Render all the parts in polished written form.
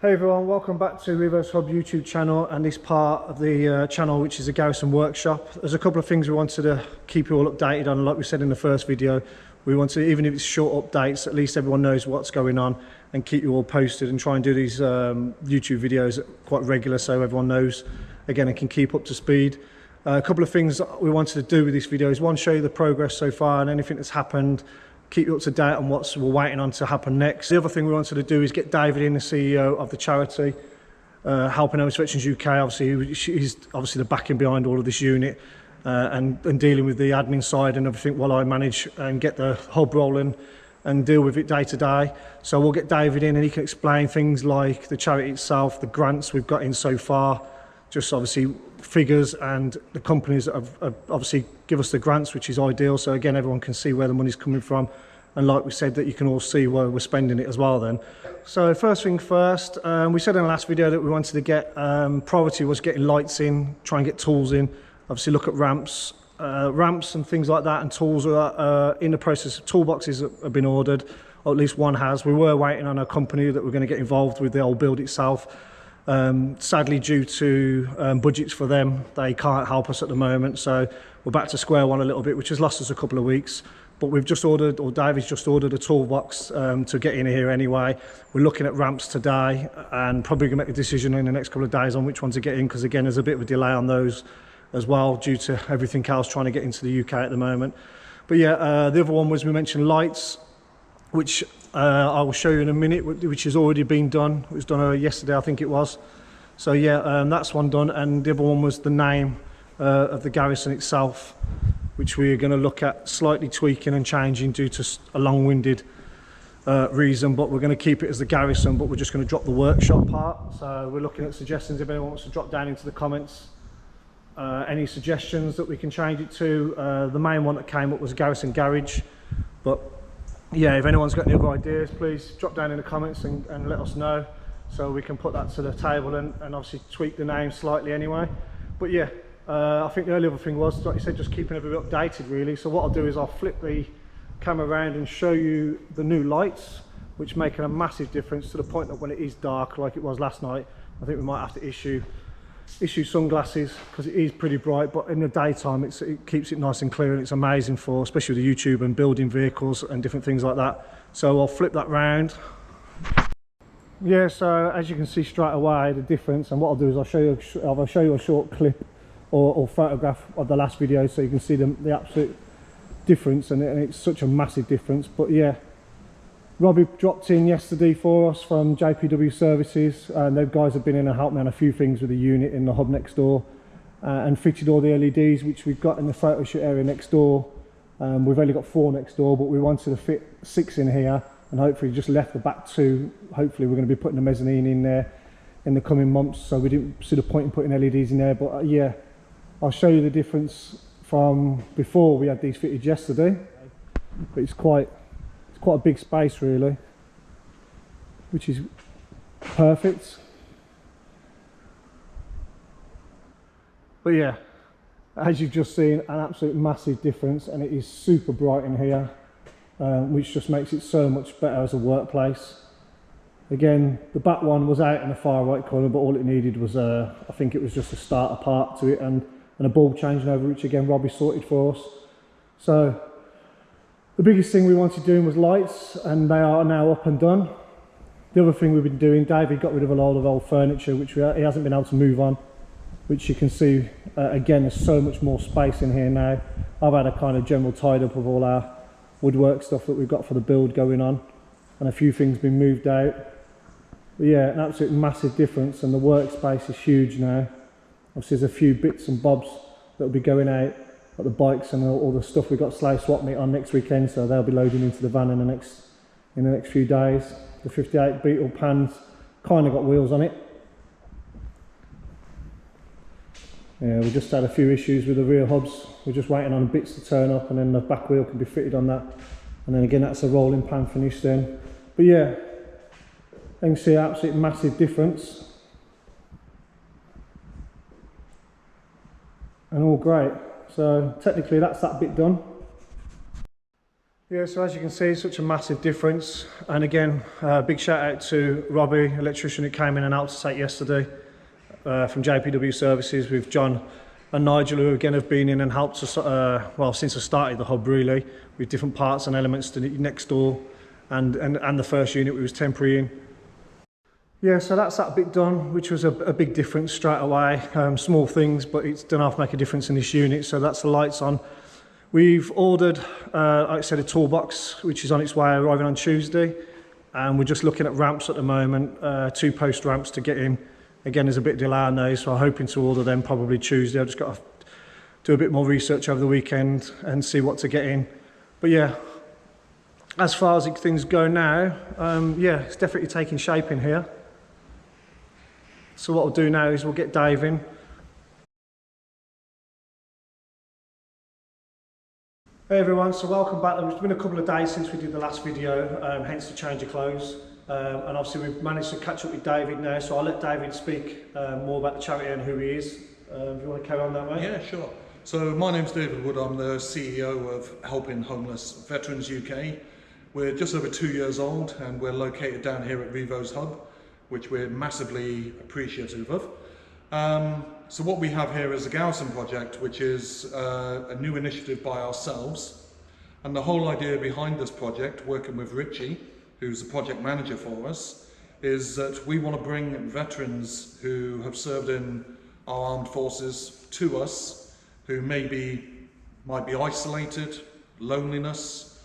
Hey everyone, welcome back to Rivo's Hub YouTube channel and this part of the channel, which is the Garrison Workshop. There's a couple of things we wanted to keep you all updated on. Like we said in the first video, we want to, even if it's short updates, at least everyone knows what's going on and keep you all posted, and try and do these YouTube videos quite regular so everyone knows again and can keep up to speed. A couple of things that we wanted to do with this video is, one, show you the progress so far and anything that's happened, keep you up to date on what we're waiting on to happen next. The other thing we wanted to do is get David in, the CEO of the charity, helping Home Inspections UK. Obviously, he's obviously the backing behind all of this unit and dealing with the admin side and everything while I manage and get the hub rolling and deal with it day to day. So we'll get David in and he can explain things like the charity itself, the grants we've got in so far, just obviously figures, and the companies that have obviously give us the grants, which is ideal. So again, everyone can see where the money's coming from. And like we said, that you can all see where we're spending it as well then. So first thing first, we said in the last video that we wanted to get, priority was getting lights in, try and get tools in, obviously look at ramps and things like that, and tools are in the process. Toolboxes have been ordered, or at least one has. We were waiting on a company that we're going to get involved with the old build itself. Sadly, due to budgets for them, they can't help us at the moment, so we're back to square one a little bit, which has lost us a couple of weeks. But we've just ordered, or David's just ordered, a toolbox to get in here anyway. We're looking at ramps today and probably going to make a decision in the next couple of days on which one to get in, because again, there's a bit of a delay on those as well due to everything else trying to get into the UK at the moment. But yeah, the other one was, we mentioned lights, which I will show you in a minute, which has already been done. It was done yesterday, I think it was. So yeah, that's one done. And the other one was the name of the garrison itself, which we're going to look at slightly tweaking and changing due to a long-winded reason, but we're going to keep it as the garrison, but we're just going to drop the workshop part. So we're looking at suggestions. If anyone wants to drop down into the comments any suggestions that we can change it to. The main one that came up was Garrison Garage, but yeah, if anyone's got any other ideas, please drop down in the comments and let us know, so we can put that to the table and obviously tweak the name slightly anyway. But yeah, I think the only other thing was, like you said, just keeping everything updated really. So what I'll do is I'll flip the camera around and show you the new lights, which making a massive difference, to the point that when it is dark like it was last night, I think we might have to issue sunglasses, because it is pretty bright, but in the daytime it keeps it nice and clear, and it's amazing for, especially with the YouTube and building vehicles and different things like that. So I'll flip that round. Yeah, so as you can see straight away the difference, and what I'll do is I'll show you a short clip or photograph of the last video, so you can see the absolute difference, and it's such a massive difference. But yeah, Robbie dropped in yesterday for us from JPW Services, and those guys have been in and helped me on a few things with the unit in the hub next door, and fitted all the LEDs which we've got in the photo shoot area next door. We've only got 4 next door, but we wanted to fit 6 in here, and hopefully just left the back 2. Hopefully we're going to be putting the mezzanine in there in the coming months, so we didn't see the point in putting LEDs in there. But yeah, I'll show you the difference from before we had these fitted yesterday. But it's quite a big space really, which is perfect. But yeah, as you've just seen, an absolute massive difference, and it is super bright in here, which just makes it so much better as a workplace. Again, the back one was out in the far right corner, but all it needed was I think it was just a starter part to it and a bulb changing over, which again Robbie sorted for us. So the biggest thing we wanted doing was lights, and they are now up and done. The other thing we've been doing, David got rid of a lot of old furniture which he hasn't been able to move on, which you can see again, there's so much more space in here now. I've had a kind of general tidy up of all our woodwork stuff that we've got for the build going on, and a few things been moved out. But yeah, an absolute massive difference, and the workspace is huge now. Obviously there's a few bits and bobs that will be going out, like the bikes and all the stuff. We've got slave swap meet on next weekend, so they'll be loading into the van in the next few days. The 58 Beetle pans kind of got wheels on it. Yeah, we just had a few issues with the rear hubs. We're just waiting on bits to turn up, and then the back wheel can be fitted on that. And then again, that's a rolling pan finish then. But yeah, you can see an absolute massive difference. And all great. So technically that's that bit done. Yeah, so as you can see, such a massive difference. And again, big shout out to Robbie, electrician who came in and helped us out yesterday from JPW Services, with John and Nigel, who again have been in and helped us, well, since I started the hub really, with different parts and elements to the next door and the first unit we was temporary in. Yeah, so that's that bit done, which was a big difference straight away. Small things, but it's done half make a difference in this unit. So that's the lights on. We've ordered, like I said, a toolbox, which is on its way, arriving on Tuesday. And we're just looking at ramps at the moment, 2 post ramps to get in. Again, there's a bit of delay on those, so I'm hoping to order them probably Tuesday. I've just got to do a bit more research over the weekend and see what to get in. But yeah, as far as things go now, yeah, it's definitely taking shape in here. So what we'll do now is we'll get Dave in. Hey everyone, so welcome back. It's been a couple of days since we did the last video, hence the change of clothes. And obviously we've managed to catch up with David now, so I'll let David speak more about the charity and who he is. If you want to carry on that way? Yeah, sure. So my name's David Wood, I'm the CEO of Helping Homeless Veterans UK. We're just over 2 years old and we're located down here at Rivo's hub, which we're massively appreciative of. So what we have here is the Garrison Project, which is a new initiative by ourselves. And the whole idea behind this project, working with Richie, who's the project manager for us, is that we want to bring veterans who have served in our armed forces to us, who might be isolated, loneliness,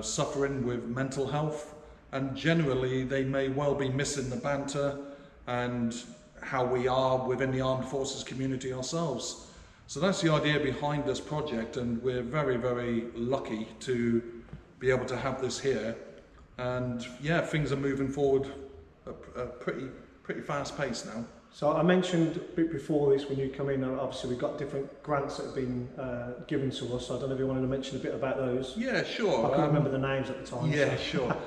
suffering with mental health, and generally they may well be missing the banter and how we are within the armed forces community ourselves. So that's the idea behind this project, and we're very, very lucky to be able to have this here. And yeah, things are moving forward at a pretty fast pace now. So I mentioned a bit before this when you come in, obviously we've got different grants that have been given to us. So I don't know if you wanted to mention a bit about those. Yeah, sure. I can't remember the names at the time. Yeah, so. sure.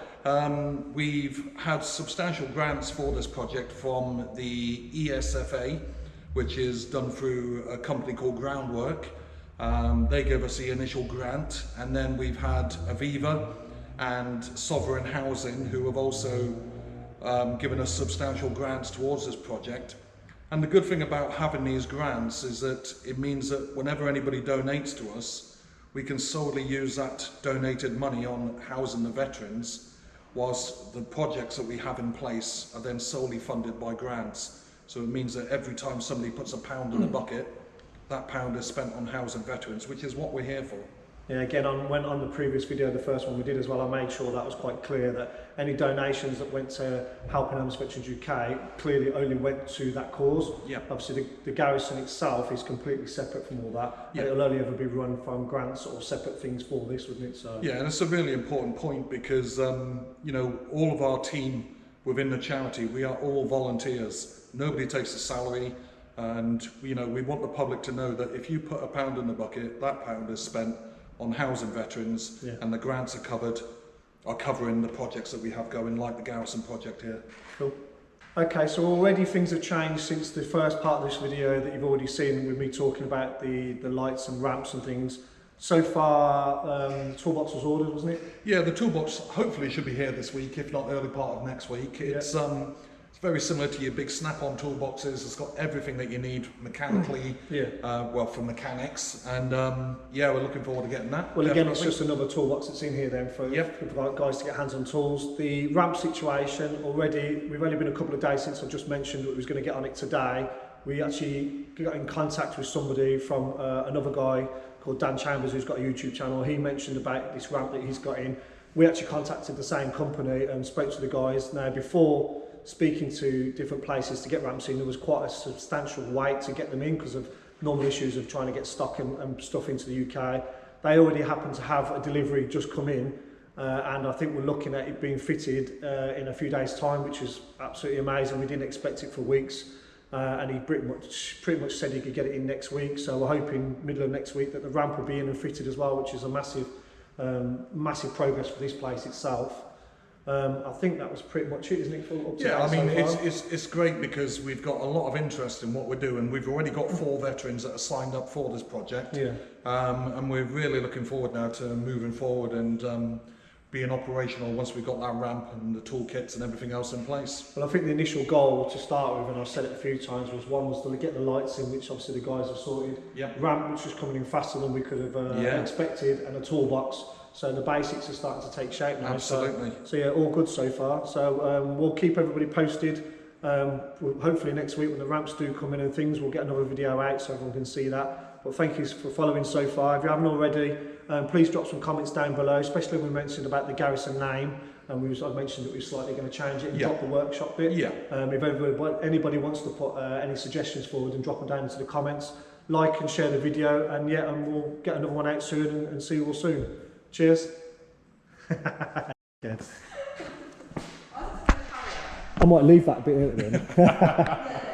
We've had substantial grants for this project from the ESFA, which is done through a company called Groundwork. They gave us the initial grant, and then we've had Aviva and Sovereign Housing, who have also given us substantial grants towards this project. And the good thing about having these grants is that it means that whenever anybody donates to us, we can solely use that donated money on housing the veterans, whilst the projects that we have in place are then solely funded by grants. So it means that every time somebody puts a pound in the bucket, that pound is spent on housing veterans, which is what we're here for. Yeah, again, on the previous video, the first one we did as well, I made sure that was quite clear that any donations that went to Helping Homeless Veterans UK clearly only went to that cause. Yeah. Obviously, the garrison itself is completely separate from all that. Yeah. And it'll only ever be run from grants or separate things for this, wouldn't it? So. Yeah, and it's a really important point because, you know, all of our team within the charity, we are all volunteers. Nobody takes a salary. And, you know, we want the public to know that if you put a pound in the bucket, that pound is spent on housing veterans, yeah. And the grants are covering the projects that we have going, like the Garrison Project here. Cool. Okay, so already things have changed since the first part of this video that you've already seen with me talking about the lights and ramps and things. So far, the toolbox was ordered, wasn't it? Yeah, the toolbox hopefully should be here this week, if not early part of next week. It's very similar to your big snap-on toolboxes. It's got everything that you need mechanically, well, for mechanics, and yeah, we're looking forward to getting that. Well, again, it's just another toolbox that's in here then for guys to get hands on tools. The ramp situation already, we've only been a couple of days since I just mentioned that we was going to get on it today. We actually got in contact with somebody from another guy called Dan Chambers, who's got a YouTube channel. He mentioned about this ramp that he's got in. We actually contacted the same company and spoke to the guys. Now, before speaking to different places to get ramps in, there was quite a substantial wait to get them in because of normal issues of trying to get stock and stuff into the UK. They already happen to have a delivery just come in, and I think we're looking at it being fitted in a few days' time, which is absolutely amazing. We didn't expect it for weeks, and he pretty much said he could get it in next week. So we're hoping middle of next week that the ramp will be in and fitted as well, which is a massive progress for this place itself. I think that was pretty much it, isn't it? Up to Yeah, I date mean, so far? it's great because we've got a lot of interest in what we're doing. We've already got 4 veterans that are signed up for this project. Yeah. And we're really looking forward now to moving forward and being operational once we've got that ramp and the toolkits and everything else in place. Well, I think the initial goal to start with, and I've said it a few times, was one was to get the lights in, which obviously the guys have sorted. Yep. Ramp, which was coming in faster than we could have Yeah. expected, and a toolbox. So the basics are starting to take shape now. Absolutely. So yeah, all good so far. So we'll keep everybody posted. Hopefully next week when the ramps do come in and things, we'll get another video out so everyone can see that. But thank you for following so far. If you haven't already, please drop some comments down below, especially when we mentioned about the Garrison name. And I mentioned that we're slightly going to change it and drop the workshop bit. Yeah. If anybody wants to put any suggestions forward, and drop them down into the comments. Like and share the video, and yeah, and we'll get another one out soon and see you all soon. Cheers. Good. I might leave that bit in then.